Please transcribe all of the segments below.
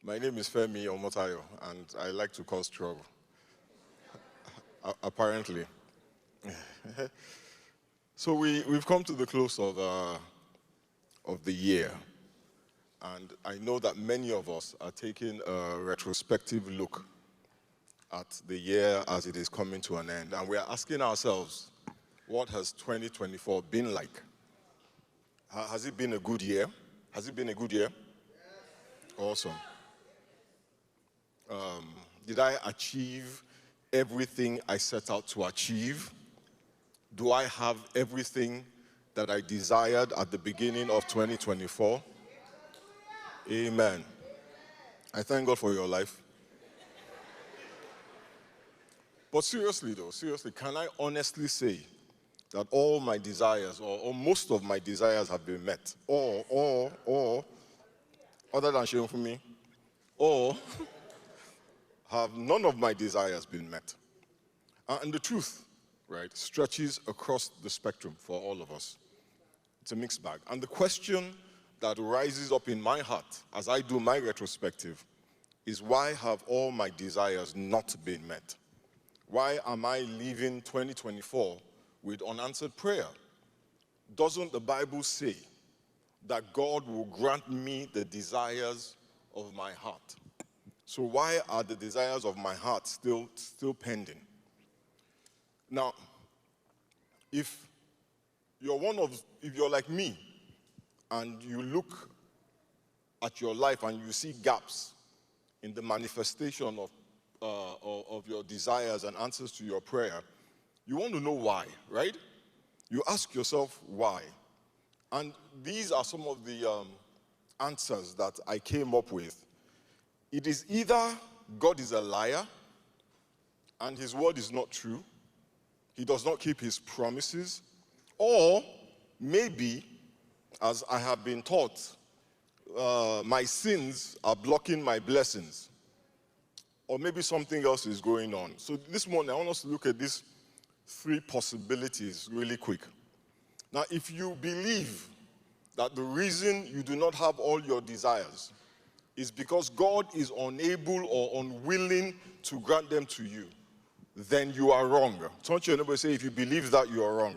My name is Femi Omotayo, and I like to cause trouble. Apparently. So we've come to the close of the year, and I know that many of us are taking a retrospective look at the year as it is coming to an end, and we are asking ourselves, what has 2024 been like? Has it been a good year? Has it been a good year? Awesome. Did I achieve everything I set out to achieve? Do I have everything that I desired at the beginning of 2024? Amen. I thank God for your life. But seriously though, can I honestly say that all my desires, or most of my desires have been met? Or, other than sharing for me, or have none of my desires been met? And the truth, right, stretches across the spectrum for all of us. It's a mixed bag. And the question that rises up in my heart as I do my retrospective is, why have all my desires not been met? Why am I leaving 2024 with unanswered prayer? Doesn't the Bible say that God will grant me the desires of my heart? So why are the desires of my heart still pending? Now, if you're like me and you look at your life and you see gaps in the manifestation of your desires and answers to your prayer, you want to know why, right? You ask yourself why. And these are some of the answers that I came up with. It is either God is a liar and his word is not true, he does not keep his promises, or maybe, as I have been taught, my sins are blocking my blessings, or maybe something else is going on. So this morning I want us to look at these three possibilities really quick. Now, if you believe that the reason you do not have all your desires is because God is unable or unwilling to grant them to you, then you are wrong. Don't you ever say, if you believe that, you are wrong?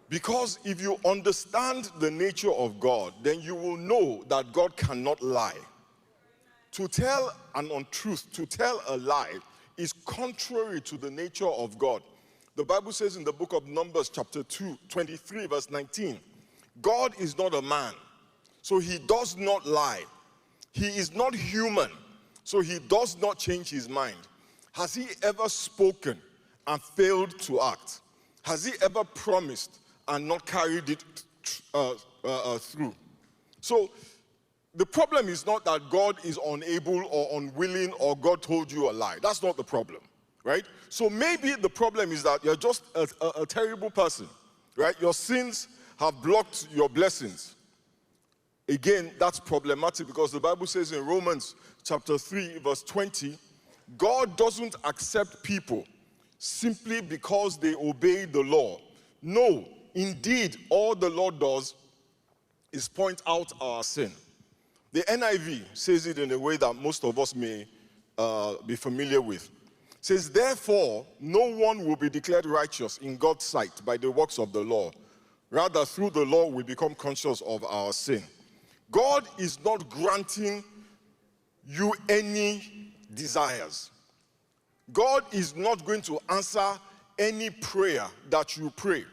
Because if you understand the nature of God, then you will know that God cannot lie. To tell an untruth, to tell a lie, is contrary to the nature of God. The Bible says in the book of Numbers, chapter 23, verse 19, God is not a man, so he does not lie. He is not human, so he does not change his mind. Has he ever spoken and failed to act? Has he ever promised and not carried it through? So the problem is not that God is unable or unwilling or God told you a lie. That's not the problem, right? So maybe the problem is that you're just a terrible person, right? Your sins have blocked your blessings. Again, that's problematic because the Bible says in Romans chapter 3, verse 20, God doesn't accept people simply because they obey the law. No, indeed, all the Lord does is point out our sin. The NIV says it in a way that most of us may be familiar with. It says, therefore, no one will be declared righteous in God's sight by the works of the law. Rather, through the law, we become conscious of our sin. God is not granting you any desires. God is not going to answer any prayer that you pray.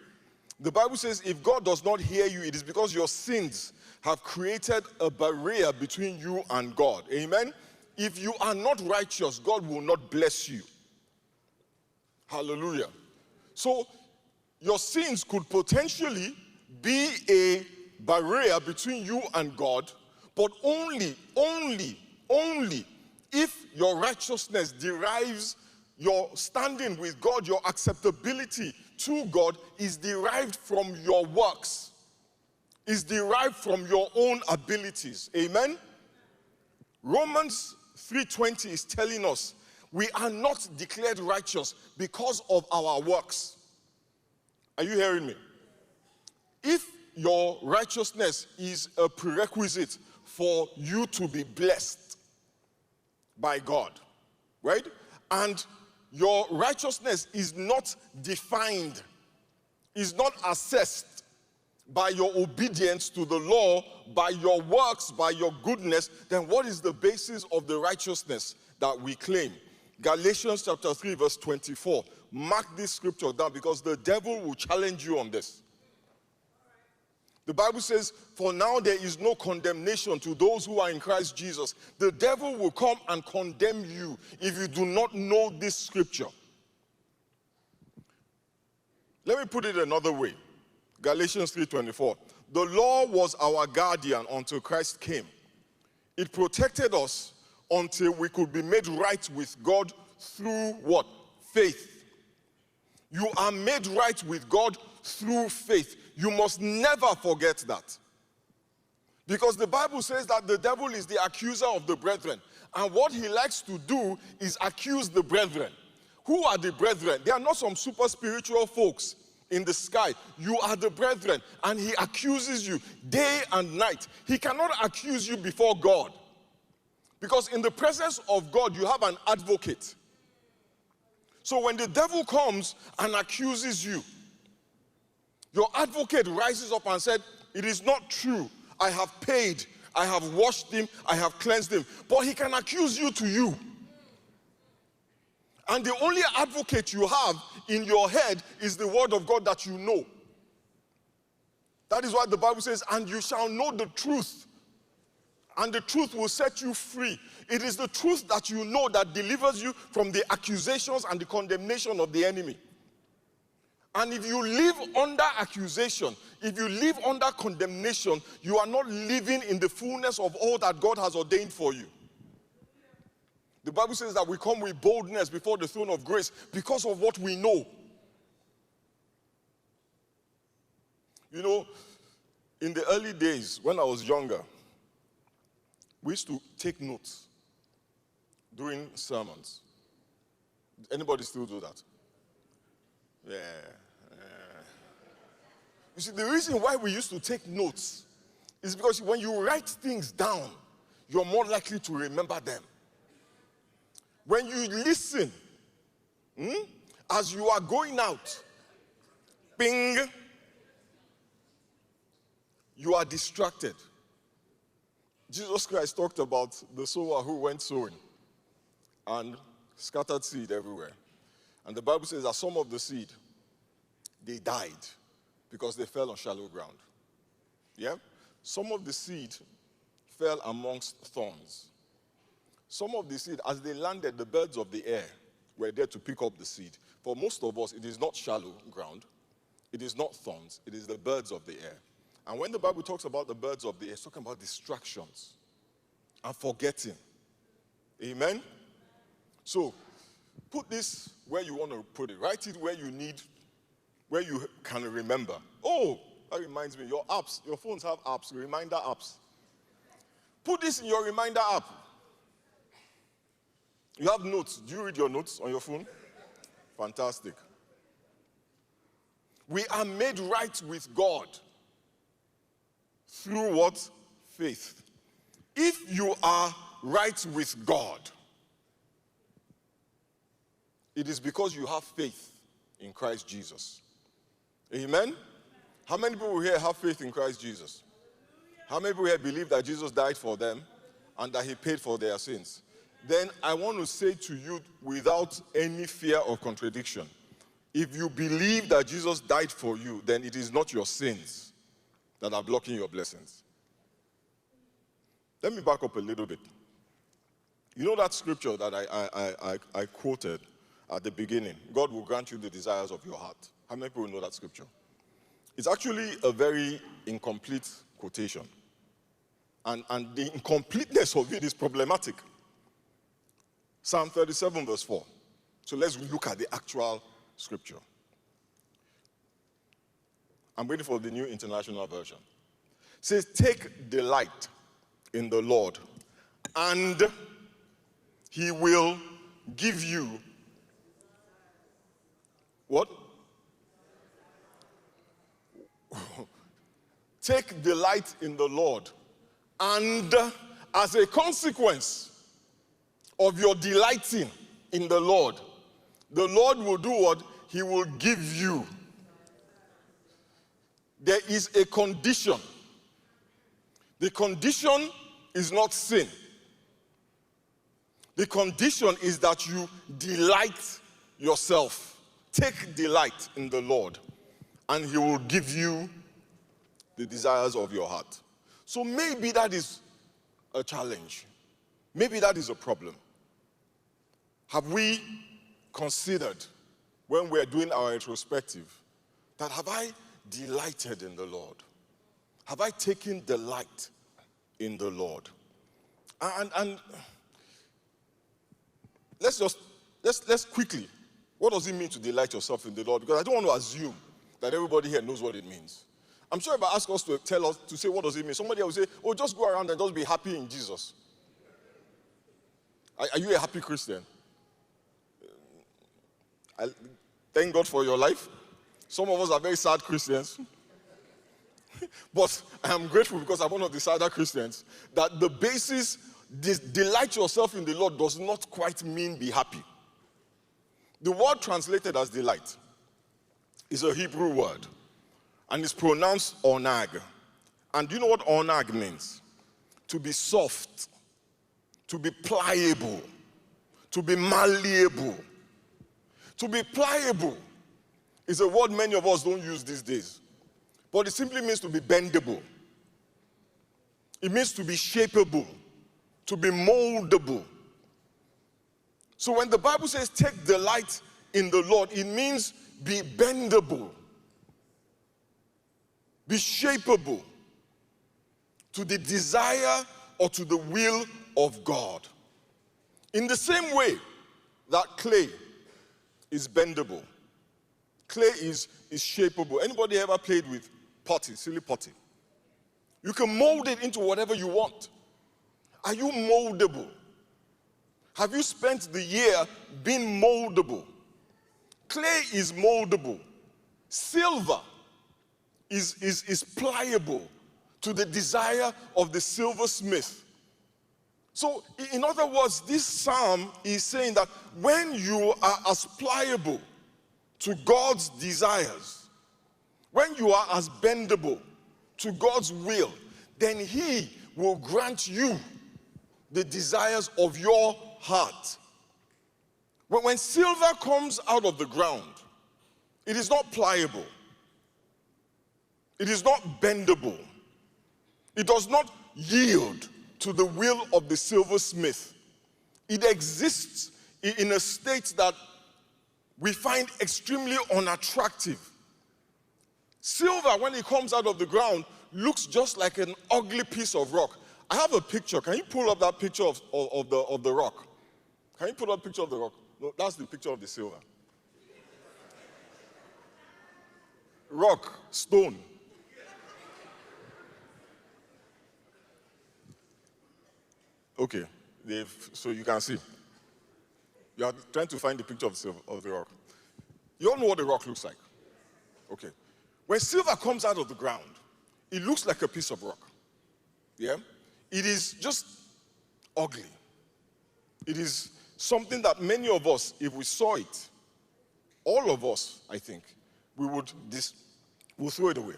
The Bible says if God does not hear you, it is because your sins have created a barrier between you and God. Amen? If you are not righteous, God will not bless you. Hallelujah. So your sins could potentially be a barrier between you and God, but only if your righteousness derives your standing with God, your acceptability to God is derived from your works, is derived from your own abilities. Amen? Romans 3:20 is telling us we are not declared righteous because of our works. Are you hearing me? If your righteousness is a prerequisite for you to be blessed by God, right? And your righteousness is not defined, is not assessed by your obedience to the law, by your works, by your goodness. Then what is the basis of the righteousness that we claim? Galatians chapter 3 verse 24. Mark this scripture down because the devil will challenge you on this. The Bible says, for now there is no condemnation to those who are in Christ Jesus. The devil will come and condemn you if you do not know this scripture. Let me put it another way. Galatians 3:24. The law was our guardian until Christ came. It protected us until we could be made right with God through what? Faith. You are made right with God through faith. You must never forget that. Because the Bible says that the devil is the accuser of the brethren. And what he likes to do is accuse the brethren. Who are the brethren? They are not some super spiritual folks in the sky. You are the brethren. And he accuses you day and night. He cannot accuse you before God. Because in the presence of God, you have an advocate. So when the devil comes and accuses you, your advocate rises up and said, it is not true. I have paid. I have washed him. I have cleansed him. But he can accuse you to you. And the only advocate you have in your head is the word of God that you know. That is why the Bible says, and you shall know the truth, and the truth will set you free. It is the truth that you know that delivers you from the accusations and the condemnation of the enemy. And if you live under accusation, if you live under condemnation, you are not living in the fullness of all that God has ordained for you. The Bible says that we come with boldness before the throne of grace because of what we know. You know, in the early days, when I was younger, we used to take notes during sermons. Anybody still do that? Yeah. You see, the reason why we used to take notes is because when you write things down, you're more likely to remember them. When you listen, as you are going out, ping, you are distracted. Jesus Christ talked about the sower who went sowing and scattered seed everywhere. And the Bible says that some of the seed, they died because they fell on shallow ground. Yeah? Some of the seed fell amongst thorns. Some of the seed, as they landed, the birds of the air were there to pick up the seed. For most of us, it is not shallow ground. It is not thorns. It is the birds of the air. And when the Bible talks about the birds of the air, it's talking about distractions and forgetting. Amen? So, put this where you want to put it. Write it where you need, where you can remember. Oh, that reminds me, your apps, your phones have apps, reminder apps. Put this in your reminder app. You have notes. Do you read your notes on your phone? Fantastic. We are made right with God. Through what? Faith. If you are right with God, it is because you have faith in Christ Jesus. Amen? How many people here have faith in Christ Jesus? How many people here believe that Jesus died for them and that he paid for their sins? Then I want to say to you without any fear of contradiction, if you believe that Jesus died for you, then it is not your sins that are blocking your blessings. Let me back up a little bit. You know that scripture that I quoted at the beginning? God will grant you the desires of your heart. How many people know that scripture? It's actually a very incomplete quotation. And the incompleteness of it is problematic. Psalm 37 verse 4. So let's look at the actual scripture. I'm waiting for the New International Version. It says, take delight in the Lord, and he will give you what? Take delight in the Lord, And as a consequence of your delighting in the Lord will do what? He will give you. There is a condition. The condition is not sin. The condition is that you delight yourself. Take delight in the Lord, and he will give you the desires of your heart. So maybe that is a challenge. Maybe that is a problem. Have we considered, when we're doing our retrospective, that have I delighted in the Lord? Have I taken delight in the Lord? And let's quickly, what does it mean to delight yourself in the Lord? Because I don't want to assume that everybody here knows what it means. I'm sure if I ask us to say what does it mean, somebody will say, oh, just go around and just be happy in Jesus. Are you a happy Christian? Thank God for your life. Some of us are very sad Christians. But I am grateful because I'm one of the sadder Christians that the basis, delight yourself in the Lord, does not quite mean be happy. The word translated as delight is a Hebrew word, and it's pronounced onag. And do you know what onag means? To be soft, to be pliable, to be malleable. To be pliable is a word many of us don't use these days. But it simply means to be bendable. It means to be shapeable, to be moldable. So when the Bible says take delight in the Lord, it means be bendable, be shapeable to the desire or to the will of God. In the same way that clay is bendable, clay is shapeable. Anybody ever played with potty, silly potty? You can mold it into whatever you want. Are you moldable? Have you spent the year being moldable? Clay is moldable. Silver is pliable to the desire of the silversmith. So, in other words, this psalm is saying that when you are as pliable to God's desires, when you are as bendable to God's will, then he will grant you the desires of your heart. When silver comes out of the ground, it is not pliable. It is not bendable. It does not yield to the will of the silversmith. It exists in a state that we find extremely unattractive. Silver, when it comes out of the ground, looks just like an ugly piece of rock. I have a picture. Can you pull up that picture of the rock? Can you pull up a picture of the rock? No, that's the picture of the silver. Rock, stone. Okay, so you can see. You are trying to find the picture of the rock. You all know what the rock looks like. Okay. When silver comes out of the ground, it looks like a piece of rock. Yeah? It is just ugly. It is something that many of us, if we saw it, all of us, I think, we'll throw it away.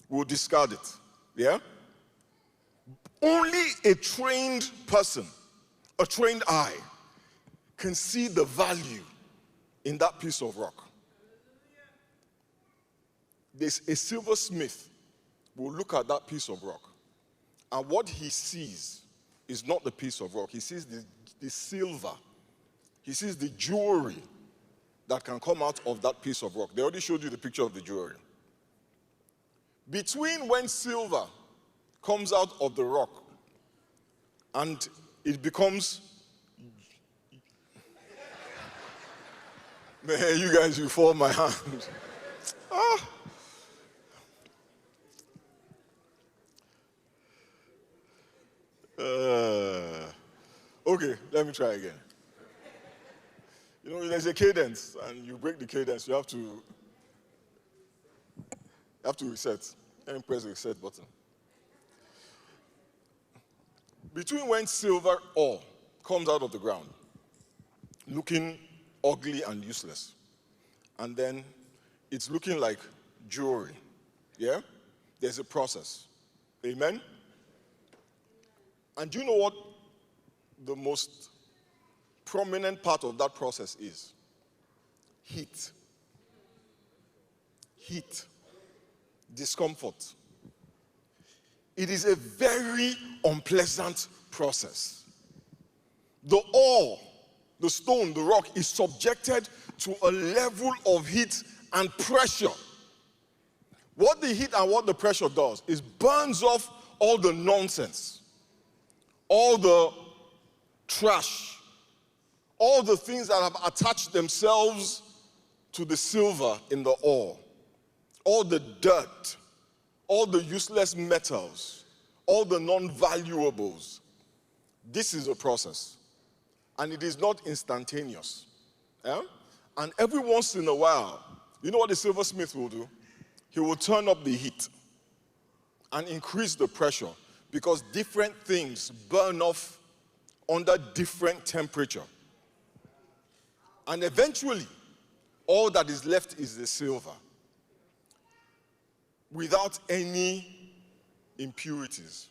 We'll discard it. Yeah? Only a trained person, a trained eye, can see the value in that piece of rock. There's a silversmith will look at that piece of rock, and what he sees is not the piece of rock. He sees the silver. He sees the jewelry that can come out of that piece of rock. They already showed you the picture of the jewelry. Between when silver comes out of the rock and it becomes, man, you guys, you fall my hand. Okay, let me try again. You know, there's a cadence, and you break the cadence, you have to reset. Let me press the reset button. Between when silver ore comes out of the ground, looking ugly and useless, and then it's looking like jewelry, yeah? There's a process. Amen? And do you know what the most prominent part of that process is? Heat. Heat. Discomfort. It is a very unpleasant process. The ore, the stone, the rock is subjected to a level of heat and pressure. What the heat and what the pressure does is burns off all the nonsense, all the trash, all the things that have attached themselves to the silver in the ore, all the dirt, all the useless metals, all the non-valuables. This is a process, and it is not instantaneous. Yeah? And every once in a while, you know what the silversmith will do? He will turn up the heat and increase the pressure, because different things burn off under different temperature. And eventually, all that is left is the silver, without any impurities.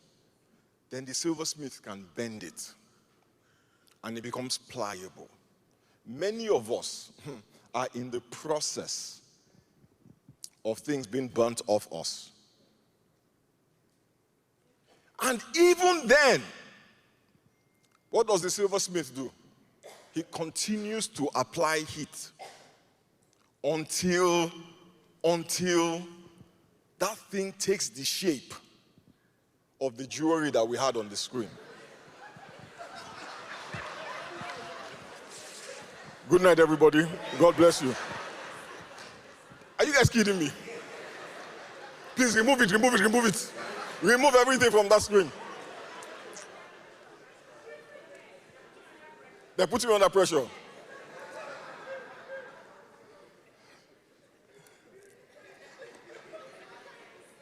Then the silversmith can bend it, and it becomes pliable. Many of us are in the process of things being burnt off us. And even then, what does the silversmith do? He continues to apply heat until that thing takes the shape of the jewelry that we had on the screen. Good night, everybody. God bless you. Are you guys kidding me? Please remove it, remove it, remove it. Remove everything from that screen. They're putting me under pressure.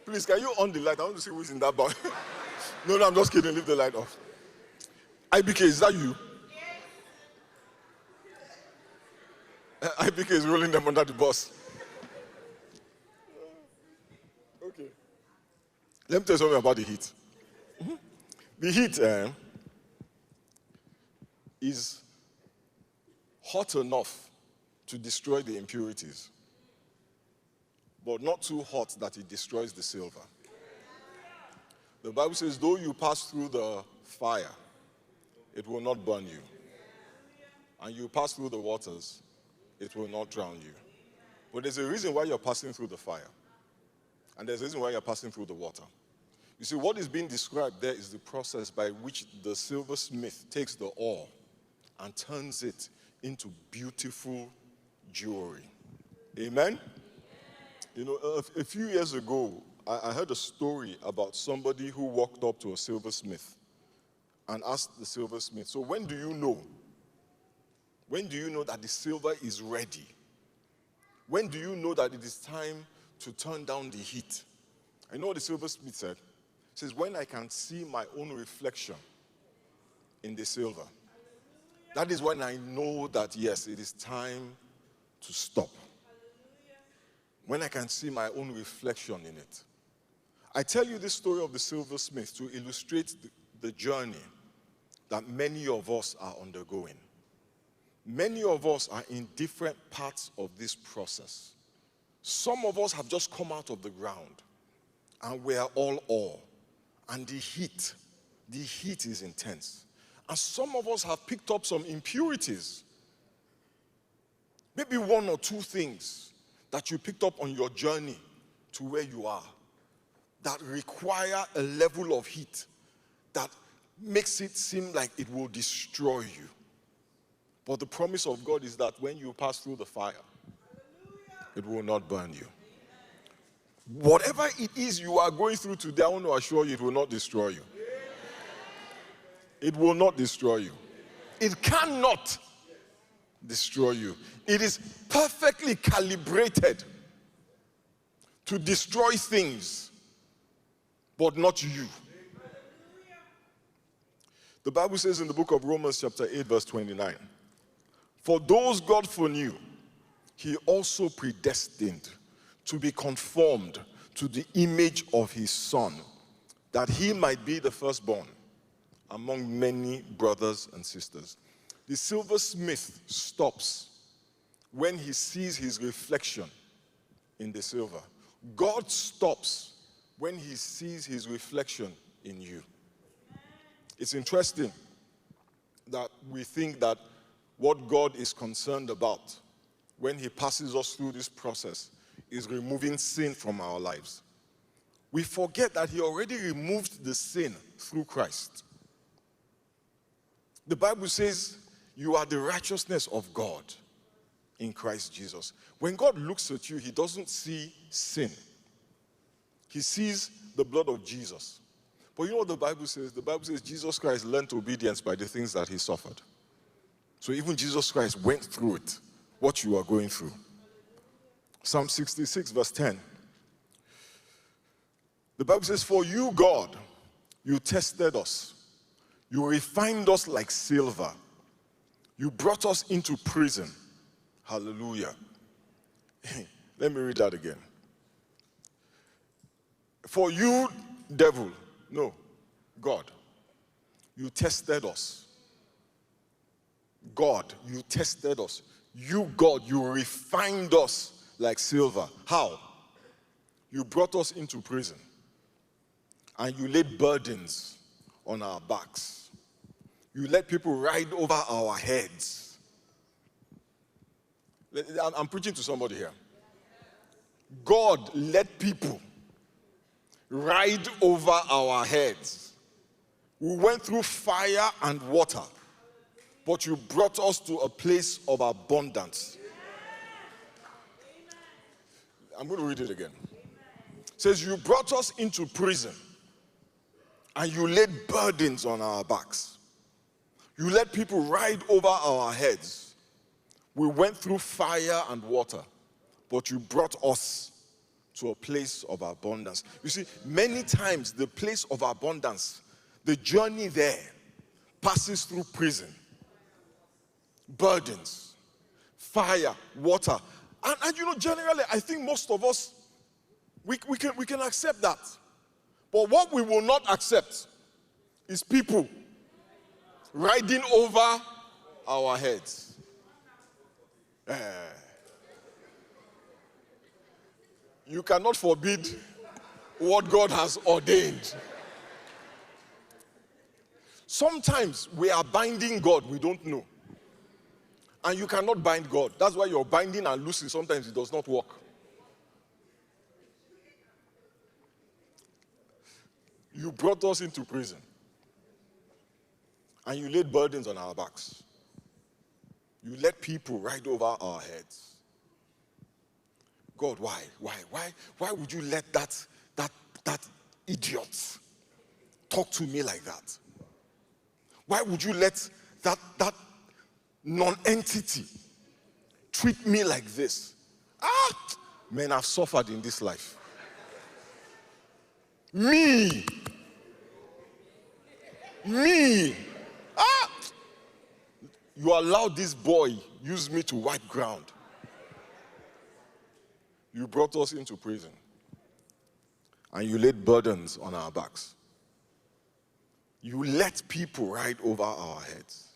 Please, can you on the light? I want to see who's in that bar. No, I'm just kidding. Leave the light off. IBK, is that you? IBK is rolling them under the bus. Okay. Let me tell you something about the heat. The heat is hot enough to destroy the impurities, but not too hot that it destroys the silver. The Bible says, though you pass through the fire, it will not burn you. And you pass through the waters, it will not drown you. But there's a reason why you're passing through the fire. And there's a reason why you're passing through the water. You see, what is being described there is the process by which the silversmith takes the ore and turns it into beautiful jewelry. Amen? You know, a few years ago, I heard a story about somebody who walked up to a silversmith and asked the silversmith, so when do you know? When do you know that the silver is ready? When do you know that it is time to turn down the heat? I know what the silversmith said. He says, when I can see my own reflection in the silver, that is when I know that, yes, it is time to stop. When I can see my own reflection in it. I tell you this story of the silversmith to illustrate the journey that many of us are undergoing. Many of us are in different parts of this process. Some of us have just come out of the ground, and we are all ore. And the heat is intense. And some of us have picked up some impurities. Maybe one or two things that you picked up on your journey to where you are that require a level of heat that makes it seem like it will destroy you. But the promise of God is that when you pass through the fire, it will not burn you. Whatever it is you are going through today, I want to assure you it will not destroy you. It will not destroy you. It cannot destroy you. It is perfectly calibrated to destroy things, but not you. The Bible says in the book of Romans chapter 8, verse 29, for those God foreknew, he also predestined to be conformed to the image of his Son, that he might be the firstborn among many brothers and sisters. The silversmith stops when he sees his reflection in the silver. God stops when he sees his reflection in you. It's interesting that we think that what God is concerned about when he passes us through this process is removing sin from our lives. We forget that he already removed the sin through Christ. The Bible says you are the righteousness of God in Christ Jesus. When God looks at you, he doesn't see sin. He sees the blood of Jesus. But you know what the Bible says? The Bible says Jesus Christ learned obedience by the things that he suffered. So even Jesus Christ went through it, what you are going through. Psalm 66, verse 10. The Bible says, for you, God, you tested us. You refined us like silver. You brought us into prison. Hallelujah. Let me read that again. For you, devil, no, God, you tested us. God, you tested us. You, God, you refined us like silver. How? You brought us into prison. And you laid burdens on our backs. You let people ride over our heads. I'm preaching to somebody here. God let people ride over our heads. We went through fire and water, but you brought us to a place of abundance. I'm going to read it again. It says, you brought us into prison, and you laid burdens on our backs. You let people ride over our heads. We went through fire and water, but you brought us to a place of abundance. You see, many times the place of abundance, the journey there passes through prison, burdens, fire, water. And you know, generally, I think most of us, we can accept that. But what we will not accept is people riding over our heads. You cannot forbid what God has ordained. Sometimes we are binding God, we don't know. And you cannot bind God. That's why you're binding and loosing. Sometimes it does not work. You brought us into prison. And you laid burdens on our backs. You let people ride over our heads. God, why? Why would you let that idiot talk to me like that? Why would you let that non-entity treat me like this? Man, I've suffered in this life. Me. You allowed this boy use me to wipe ground. You brought us into prison. And you laid burdens on our backs. You let people ride over our heads.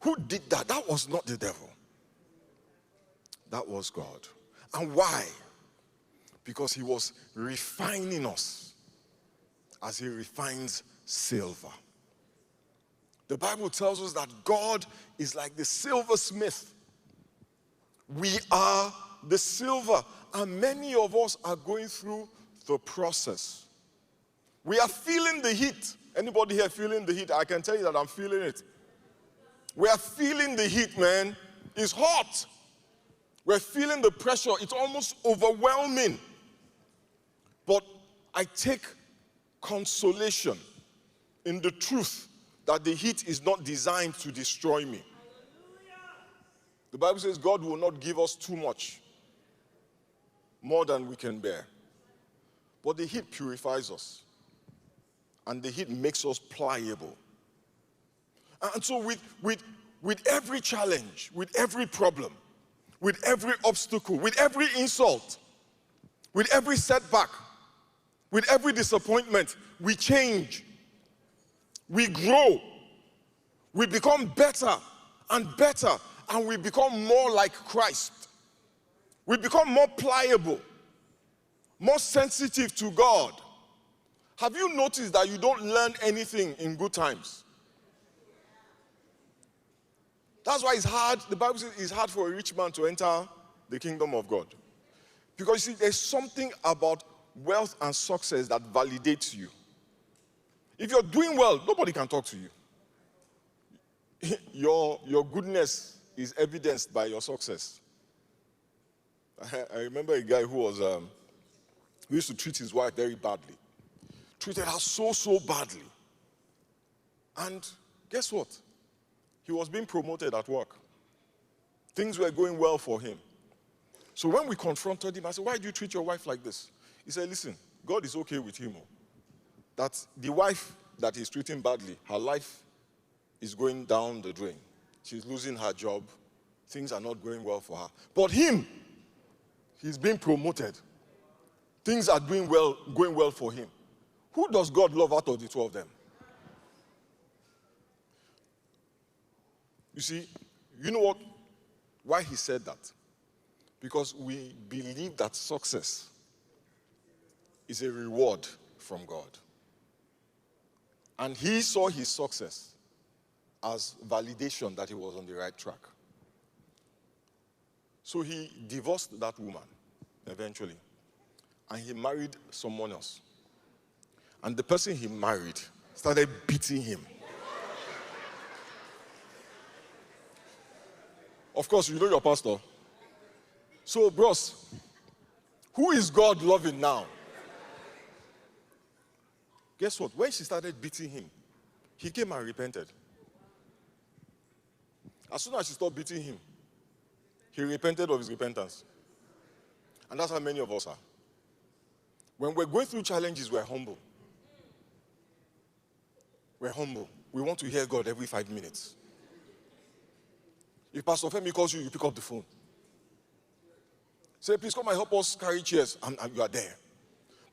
Who did that? That was not the devil. That was God. And why? Because he was refining us as he refines silver. The Bible tells us that God is like the silversmith. We are the silver, and many of us are going through the process. We are feeling the heat. Anybody here feeling the heat? I can tell you that I'm feeling it. We are feeling the heat, man. It's hot. We're feeling the pressure. It's almost overwhelming. But I take consolation in the truth that the heat is not designed to destroy me. The Bible says God will not give us too much, more than we can bear. But the heat purifies us. And the heat makes us pliable. And so with every challenge, with every problem, with every obstacle, with every insult, with every setback, with every disappointment, we change, we grow, we become better and better, and we become more like Christ. We become more pliable, more sensitive to God. Have you noticed that you don't learn anything in good times? That's why it's hard, the Bible says it's hard for a rich man to enter the kingdom of God. Because you see, there's something about wealth and success that validates you. If you're doing well, nobody can talk to you. Your goodness is evidenced by your success. I remember a guy who used to treat his wife very badly. Treated her so badly. And guess what? He was being promoted at work. Things were going well for him. So when we confronted him, I said, why do you treat your wife like this? He said, listen, God is okay with him. That the wife that he's treating badly, her life is going down the drain. She's losing her job. Things are not going well for her. But him, he's being promoted. Things are going well for him. Who does God love out of the two of them? You see, you know what? Why he said that? Because we believe that success is a reward from God. And he saw his success as validation that he was on the right track. So he divorced that woman eventually. And he married someone else. And the person he married started beating him. Of course, you know your pastor. So, bros, who is God loving now? Guess what? When she started beating him, he came and repented. As soon as she stopped beating him, he repented of his repentance. And that's how many of us are. When we're going through challenges, we're humble. We're humble. We want to hear God every 5 minutes. If Pastor Femi calls you, you pick up the phone. Say, please come and help us carry chairs, and you are there.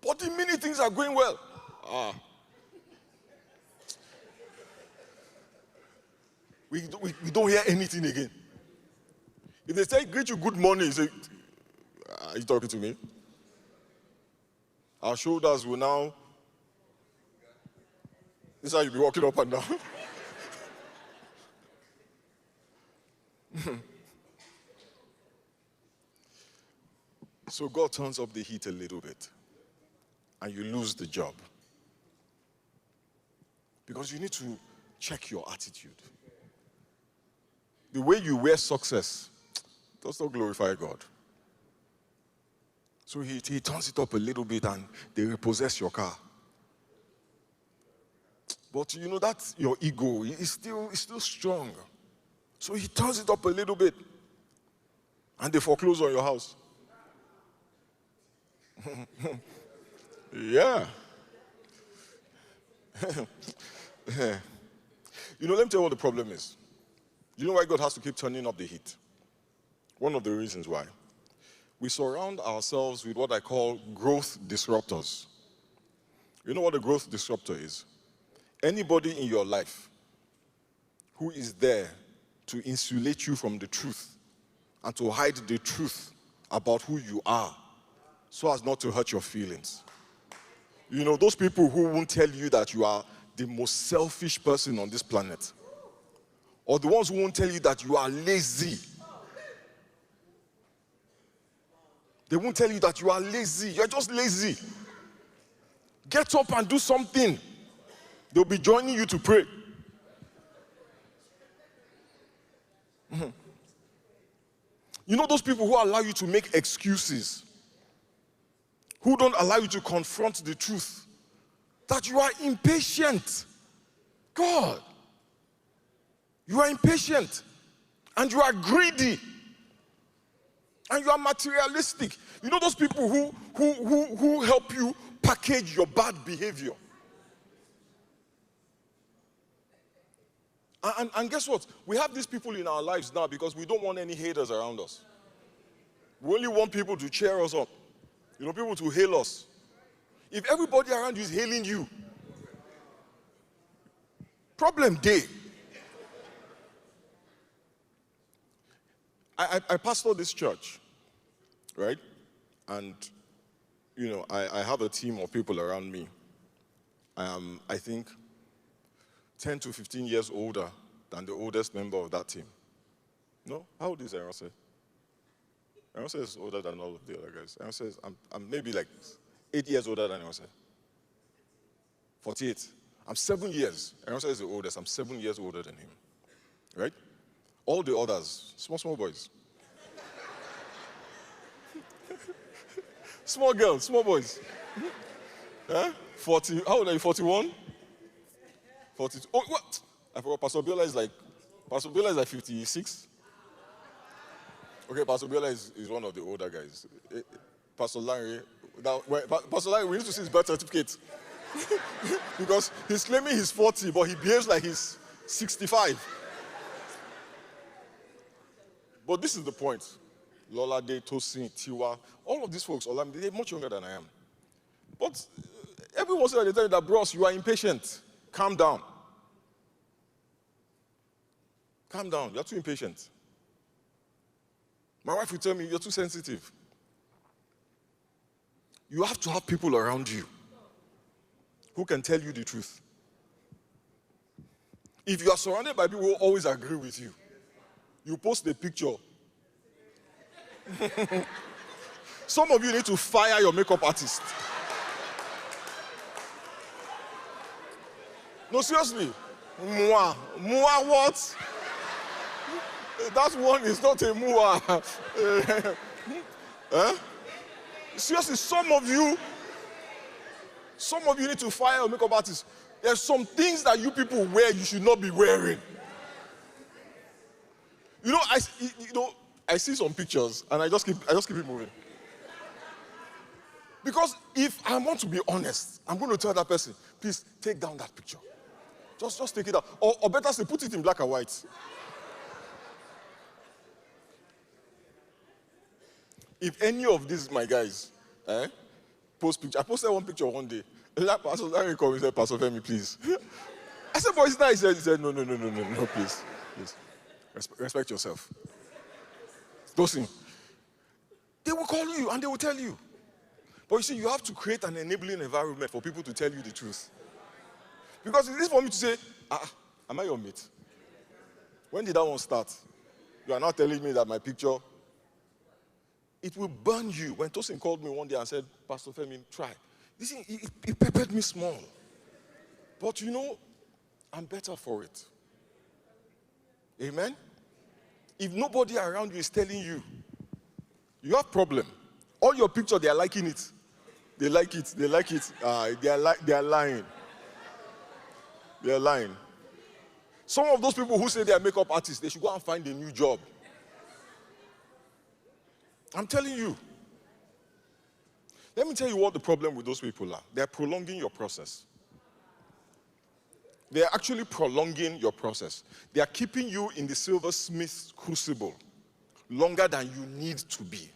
But the minute things are going well, we don't hear anything again. If they say, greet you good morning, you say, are you talking to me? Our shoulders will now, this is how you'll be walking up and down. So God turns up the heat a little bit, and you lose the job. Because you need to check your attitude. The way you wear success does not glorify God. So he turns it up a little bit, and they repossess your car. But you know, that's your ego. It's still strong. So he turns it up a little bit, and they foreclose on your house. Yeah. You know, let me tell you what the problem is. You know why God has to keep turning up the heat? One of the reasons why. We surround ourselves with what I call growth disruptors. You know what a growth disruptor is? Anybody in your life who is there to insulate you from the truth and to hide the truth about who you are so as not to hurt your feelings. You know, those people who won't tell you that you are the most selfish person on this planet, or the ones who won't tell you that you are lazy. They won't tell you that you are lazy. You're just lazy. Get up and do something. They'll be joining you to pray. You know those people who allow you to make excuses, who don't allow you to confront the truth, that you are impatient. God, you are impatient, and you are greedy, and you are materialistic. You know those people who help you package your bad behavior. And guess what? We have these people in our lives now because we don't want any haters around us. We only want people to cheer us up. People to hail us. If everybody around you is hailing you, problem day. I pastor this church, right? And, I have a team of people around me. I think 10 to 15 years older than the oldest member of that team. No? How old is Aaron? Aaron is older than all of the other guys. Aaron says, I'm maybe like 8 years older than Aaron. 48. I'm 7 years. Aaron is the oldest. I'm 7 years older than him. Right? All the others, small boys. Small girls, small boys. 40, how old are you, 41? 42. Oh, what? I forgot, Pastor Biola is like 56. Okay, Pastor Biola is one of the older guys. Pastor Larry, Pastor Larry, we need to see his birth certificate. Because he's claiming he's 40, but he behaves like he's 65. But this is the point. Lola De, Tosin, Tiwa, all of these folks, they're much younger than I am. But every once in a while they tell you that, bros, you are impatient. Calm down. Calm down. You're too impatient. My wife will tell me, you're too sensitive. You have to have people around you who can tell you the truth. If you are surrounded by people who always agree with you, you post a picture. Some of you need to fire your makeup artist. No, seriously. Moi what? That one is not a moi. Seriously, some of you need to fire your makeup artist. There's some things that you people wear you should not be wearing. I see some pictures and I just keep it moving. Because if I want to be honest, I'm going to tell that person, please take down that picture. Just take it out. Or better still, put it in black and white. If any of these, my guys, post picture, I posted one picture one day. Pastor Larry called me and said, Pastor Femi, please. I said, but it's nice. He said, no, please. Respect yourself. Listen, they will call you and they will tell you. But you see, you have to create an enabling environment for people to tell you the truth. Because it is for me to say, am I your mate? When did that one start? You are now telling me that my picture, it will burn you. When Tosin called me one day and said, Pastor Femi, try. This thing, it peppered me small. But I'm better for it. Amen? If nobody around you is telling you, you have problem. All your pictures, they are liking it. They like it. They are lying. They are lying. Some of those people who say they are makeup artists, they should go and find a new job. I'm telling you. Let me tell you what the problem with those people are. They're prolonging your process. They're actually prolonging your process. They are keeping you in the silversmith crucible longer than you need to be.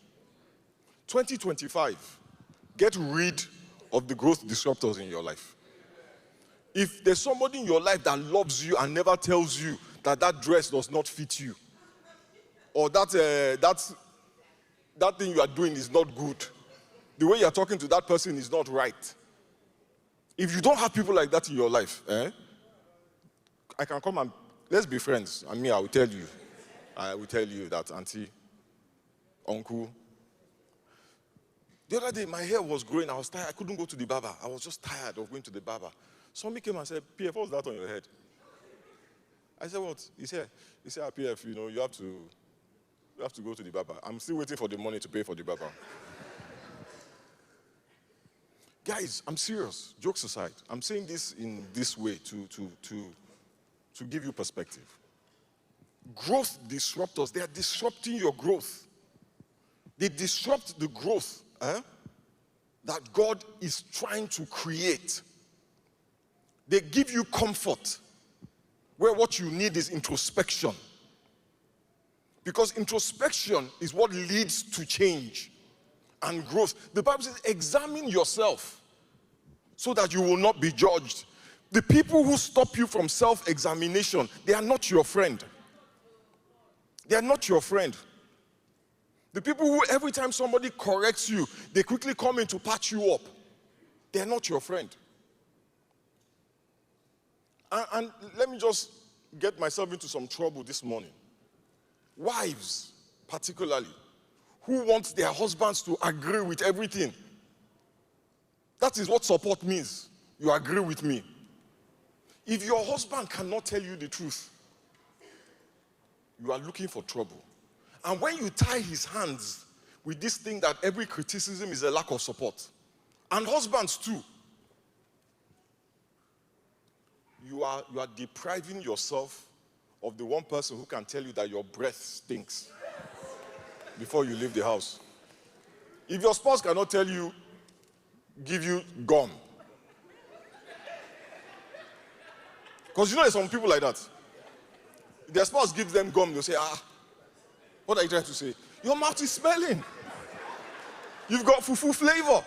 2025, get rid of the growth disruptors in your life. If there's somebody in your life that loves you and never tells you that dress does not fit you, or that thing you are doing is not good, the way you are talking to that person is not right. If you don't have people like that in your life, I can come and let's be friends. I will tell you. I will tell you that, auntie, uncle. The other day, my hair was growing. I was tired. I couldn't go to the barber. I was just tired of going to the barber. Somebody came and said, PF, what's that on your head? I said, what? He said, PF, you have to go to the barber. I'm still waiting for the money to pay for the barber. Guys, I'm serious. Jokes aside, I'm saying this in this way to give you perspective. Growth disruptors, they are disrupting your growth. They disrupt the growth that God is trying to create. They give you comfort where what you need is introspection. Because introspection is what leads to change and growth. The Bible says, examine yourself so that you will not be judged. The people who stop you from self-examination, they are not your friend. They are not your friend. The people who, every time somebody corrects you, they quickly come in to patch you up. They are not your friend. And let me just get myself into some trouble this morning. Wives, particularly, who want their husbands to agree with everything. That is what support means. You agree with me. If your husband cannot tell you the truth, you are looking for trouble. And when you tie his hands with this thing that every criticism is a lack of support, and husbands too, you are depriving yourself of the one person who can tell you that your breath stinks before you leave the house. If your spouse cannot tell you, give you gum. Because you know there's some people like that. If their spouse gives them gum, they'll say, what are you trying to say? Your mouth is smelling. You've got fufu flavor.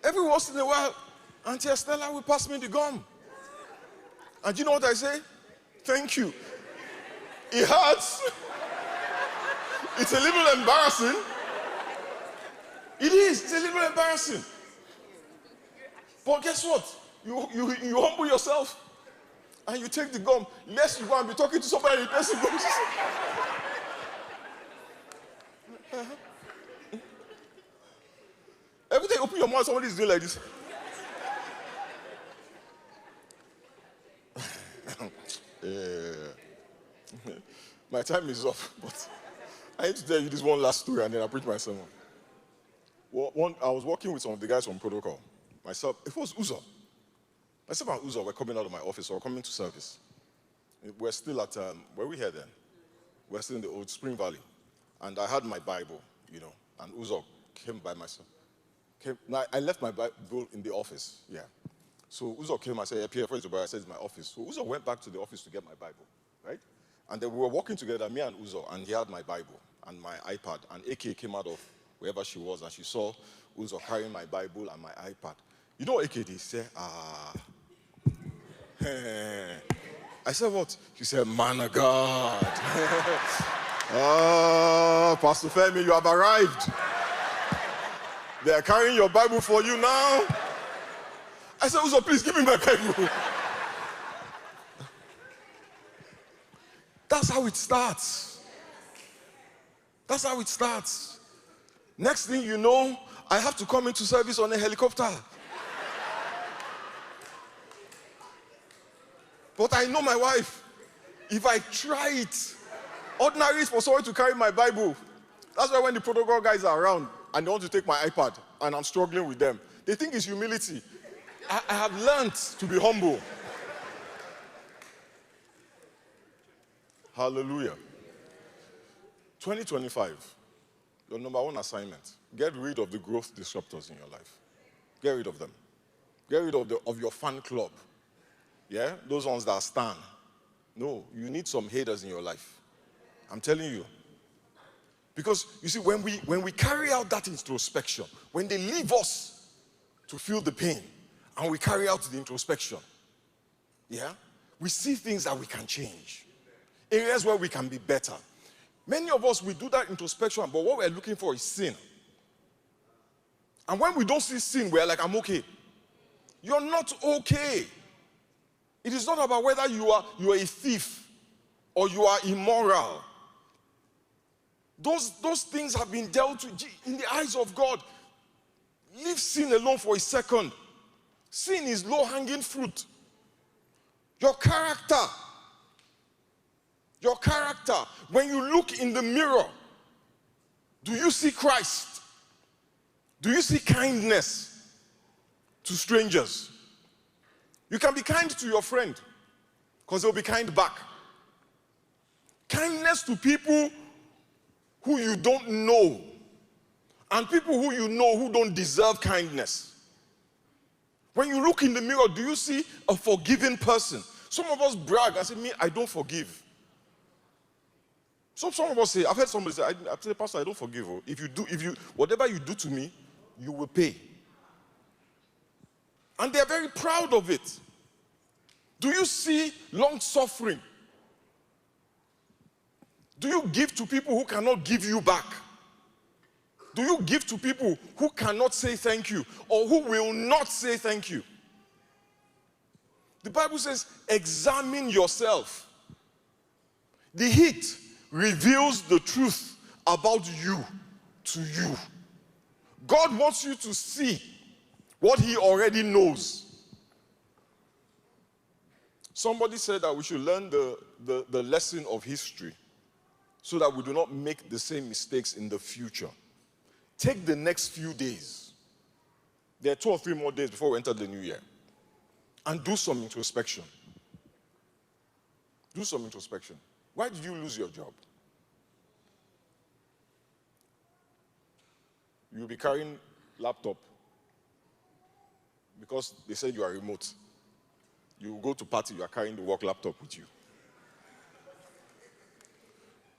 Every once in a while, Auntie Estella will pass me the gum. And you know what I say? Thank you. It hurts. It's a little embarrassing. It is. It's a little embarrassing. But guess what? You humble yourself and you take the gum. Lest you go and be talking to somebody and the person goes. Every time you open your mouth, somebody is doing like this. My time is up, but I need to tell you this one last story and then I'll preach my sermon. I was working with some of the guys from Protocol. Myself, it was Uzo. Myself and Uzo were coming out of my office, or coming to service. We're still at, where we here then? We're still in the old Spring Valley. And I had my Bible, and Uzo came by myself. I left my Bible in the office, So Uzo came, I said, Pierre, where's your Bible? I said, it's my office. So Uzo went back to the office to get my Bible, right? And then we were walking together, me and Uzo, and he had my Bible and my iPad. And AK came out of wherever she was, and she saw Uzo carrying my Bible and my iPad. You know what AK did? He said, I said, what? She said, man of God. Pastor Femi, you have arrived. They are carrying your Bible for you now. I said, Uzo, please give me my Bible. That's how it starts. That's how it starts. Next thing you know, I have to come into service on a helicopter. But I know my wife. If I try it, ordinary is for someone to carry my Bible. That's why when the protocol guys are around and they want to take my iPad and I'm struggling with them, they think it's humility. I have learned to be humble. Hallelujah. 2025, your number one assignment, get rid of the growth disruptors in your life. Get rid of them. Get rid of your fan club. Yeah? Those ones that stand. No, you need some haters in your life. I'm telling you. Because, you see, when we carry out that introspection, when they leave us to feel the pain, and we carry out the introspection, we see things that we can change. Areas where we can be better. Many of us, we do that introspection, but what we're looking for is sin. And when we don't see sin, we're like, I'm okay. You're not okay. It is not about whether you are a thief or you are immoral. Those things have been dealt with in the eyes of God. Leave sin alone for a second. Sin is low-hanging fruit. Your character. Your character. When you look in the mirror, do you see Christ? Do you see kindness to strangers? You can be kind to your friend because they'll be kind back. Kindness to people who you don't know And people who you know who don't deserve kindness. When you look in the mirror, do you see a forgiving person? Some of us brag and say, me, I don't forgive. Some of us say, I've heard somebody say, I say, Pastor, I don't forgive. Whatever you do to me, you will pay. And they're very proud of it. Do you see long suffering? Do you give to people who cannot give you back? Do you give to people who cannot say thank you or who will not say thank you? The Bible says, examine yourself. The heat reveals the truth about you to you. God wants you to see what he already knows. Somebody said that we should learn the lesson of history so that we do not make the same mistakes in the future. Take the next few days. There are 2 or 3 more days before we enter the new year. And do some introspection. Do some introspection. Why did you lose your job? You'll be carrying laptop because they said you are remote. You go to party, you are carrying the work laptop with you.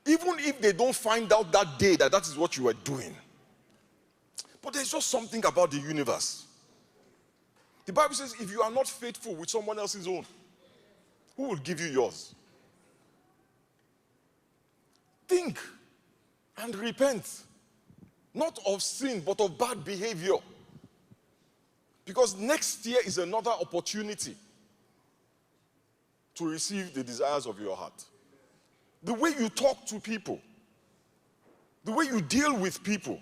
Even if they don't find out that day that is what you were doing. But there's just something about the universe. The Bible says if you are not faithful with someone else's own, who will give you yours? Think and repent. Not of sin, but of bad behavior. Because next year is another opportunity to receive the desires of your heart. The way you talk to people, the way you deal with people.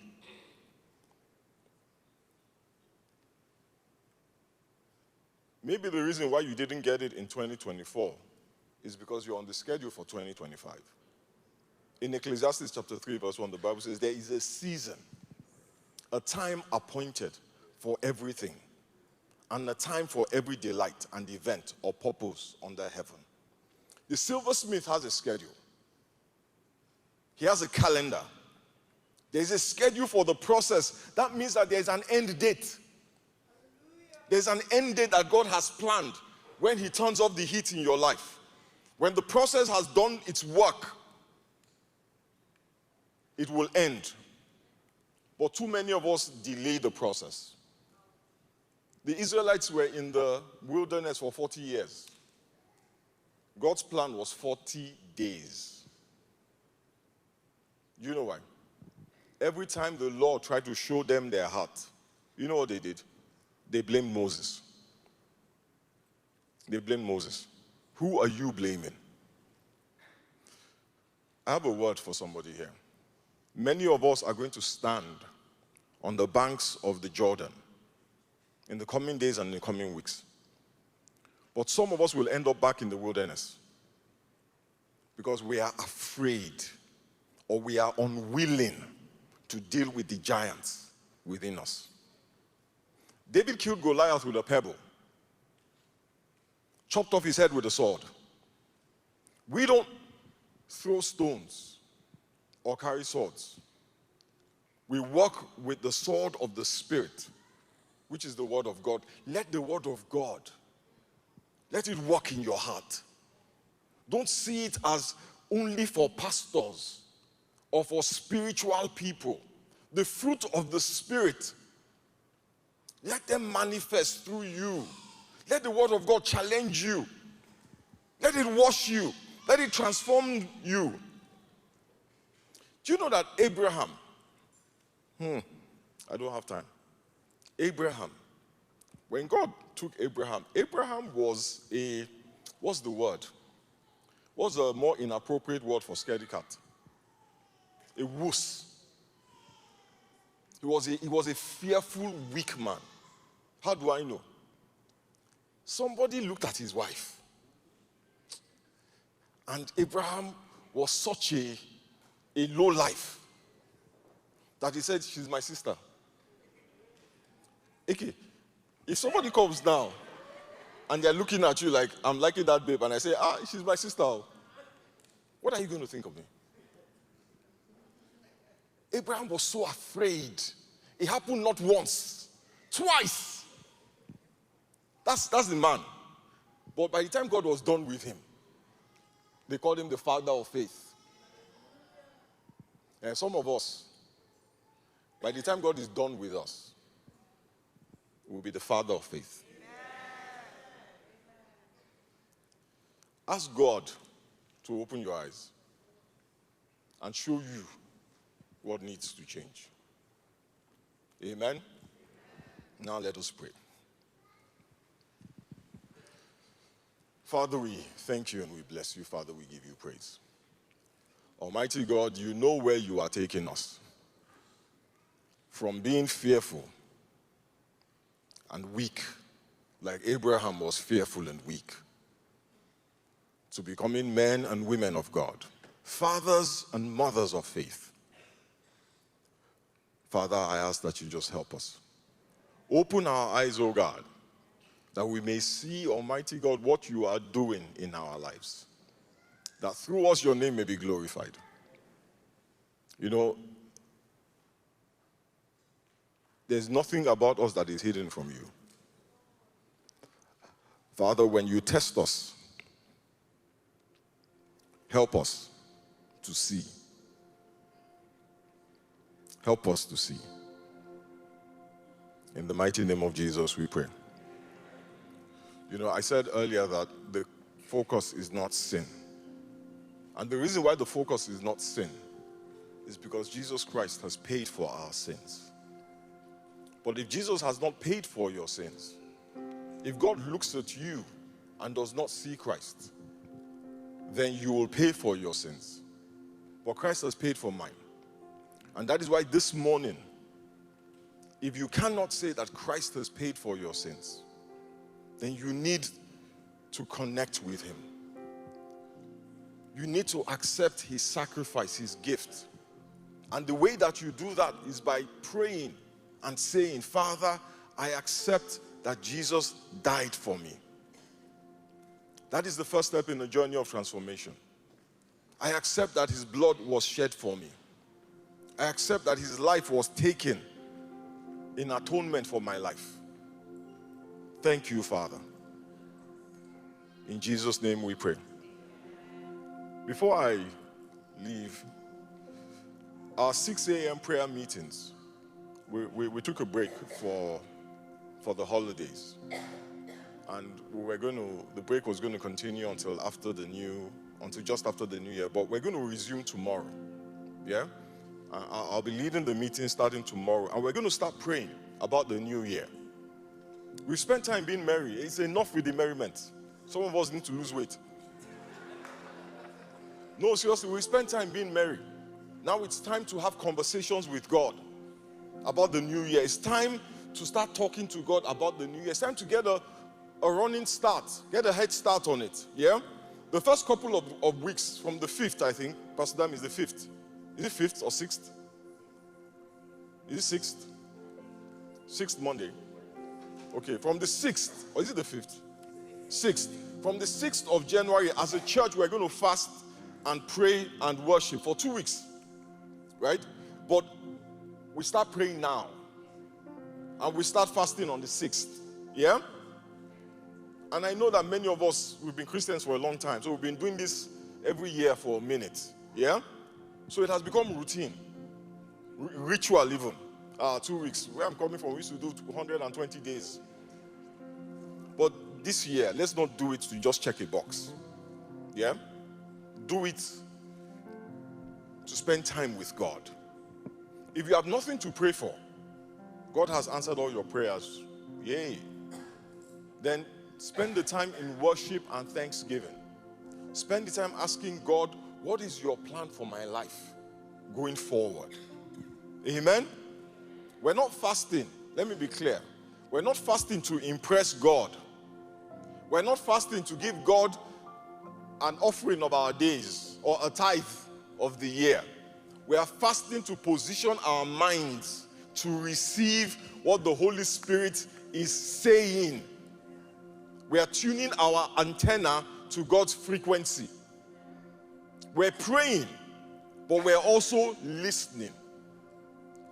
Maybe the reason why you didn't get it in 2024 is because you're on the schedule for 2025. In Ecclesiastes chapter 3, verse 1, the Bible says, there is a season, a time appointed for everything, and a time for every delight and event or purpose under heaven. The silversmith has a schedule. He has a calendar. There's a schedule for the process. That means that there's an end date. There's an end date that God has planned when he turns off the heat in your life. When the process has done its work, it will end. But too many of us delay the process. The Israelites were in the wilderness for 40 years. God's plan was 40 days. You know why? Every time the Lord tried to show them their heart, you know what they did? They blamed Moses. They blamed Moses. Who are you blaming? I have a word for somebody here. Many of us are going to stand on the banks of the Jordan in the coming days and in the coming weeks. But some of us will end up back in the wilderness because we are afraid or we are unwilling to deal with the giants within us. David killed Goliath with a pebble, chopped off his head with a sword. We don't throw stones or carry swords. We walk with the sword of the Spirit, which is the word of God. Let the word of God, let it work in your heart. Don't see it as only for pastors or for spiritual people. The fruit of the Spirit, let them manifest through you. Let the word of God challenge you. Let it wash you. Let it transform you. Do you know that Abraham, I don't have time. Abraham, when God took Abraham, Abraham was what's the word? What's a more inappropriate word for scaredy cat? A wuss. He was a fearful, weak man. How do I know? Somebody looked at his wife. And Abraham was such a low life that he said, she's my sister. Okay, if somebody comes now and they're looking at you like, I'm liking that babe, and I say, she's my sister, what are you going to think of me? Abraham was so afraid It happened not once, twice. That's the man. But by the time God was done with him, they called him the father of faith. And some of us, by the time God is done with us, we'll be the father of faith. Ask God to open your eyes and show you what needs to change. Amen? Now let us pray. Father, we thank you and we bless you. Father, we give you praise. Almighty God, you know where you are taking us. From being fearful and weak, like Abraham was fearful and weak, to becoming men and women of God, fathers and mothers of faith. Father, I ask that you just help us. Open our eyes, O God, that we may see, Almighty God, what you are doing in our lives. That through us your name may be glorified. You know, there's nothing about us that is hidden from you. Father, when you test us, help us to see. Help us to see. In the mighty name of Jesus, we pray. You know, I said earlier that the focus is not sin. And the reason why the focus is not sin is because Jesus Christ has paid for our sins. But if Jesus has not paid for your sins, if God looks at you and does not see Christ, then you will pay for your sins. But Christ has paid for mine. And that is why this morning, if you cannot say that Christ has paid for your sins, then you need to connect with him. You need to accept his sacrifice, his gift. And the way that you do that is by praying and saying, Father, I accept that Jesus died for me. That is the first step in the journey of transformation. I accept that his blood was shed for me. I accept that his life was taken in atonement for my life. Thank you, Father. In Jesus' name we pray. Before I leave, our 6 a.m. prayer meetings, we took a break for the holidays. And the break was going to continue until just after the new year. But we're going to resume tomorrow. Yeah? I'll be leading the meeting starting tomorrow. And we're going to start praying about the new year. We spent time being merry. It's enough with the merriment. Some of us need to lose weight. No, seriously, we spent time being merry. Now it's time to have conversations with God about the new year. It's time to start talking to God about the new year. It's time to get a running start, get a head start on it. Yeah? The first couple of weeks, from the 5th, I think, Pastor Dam, is the 5th. Is it 5th or 6th? Is it 6th? 6th Monday. Okay, from the 6th, or is it the 5th? 6th. From the 6th of January, as a church, we're going to fast and pray and worship for 2 weeks. Right? But we start praying now. And we start fasting on the 6th. Yeah? And I know that many of us, we've been Christians for a long time. So we've been doing this every year for a minute. Yeah? So it has become routine. Ritual even. 2 weeks. Where I'm coming from, we used to do 120 days. But this year, let's not do it to just check a box. Yeah? Do it to spend time with God. If you have nothing to pray for, God has answered all your prayers. Yay. Then spend the time in worship and thanksgiving. Spend the time asking God, what is your plan for my life going forward? Amen? We're not fasting. Let me be clear. We're not fasting to impress God. We're not fasting to give God an offering of our days or a tithe of the year. We are fasting to position our minds to receive what the Holy Spirit is saying. We are tuning our antenna to God's frequency. We're praying, but we're also listening.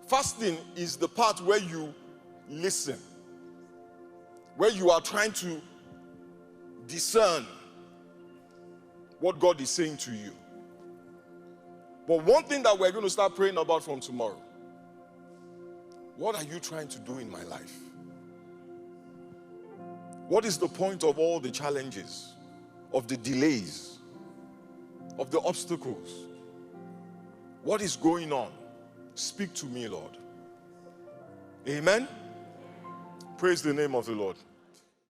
Fasting is the part where you listen, where you are trying to discern what God is saying to you. But one thing that we're going to start praying about from tomorrow, what are you trying to do in my life? What is the point of all the challenges, of the delays, of the obstacles? What is going on? Speak to me, Lord. Amen. Praise the name of the Lord.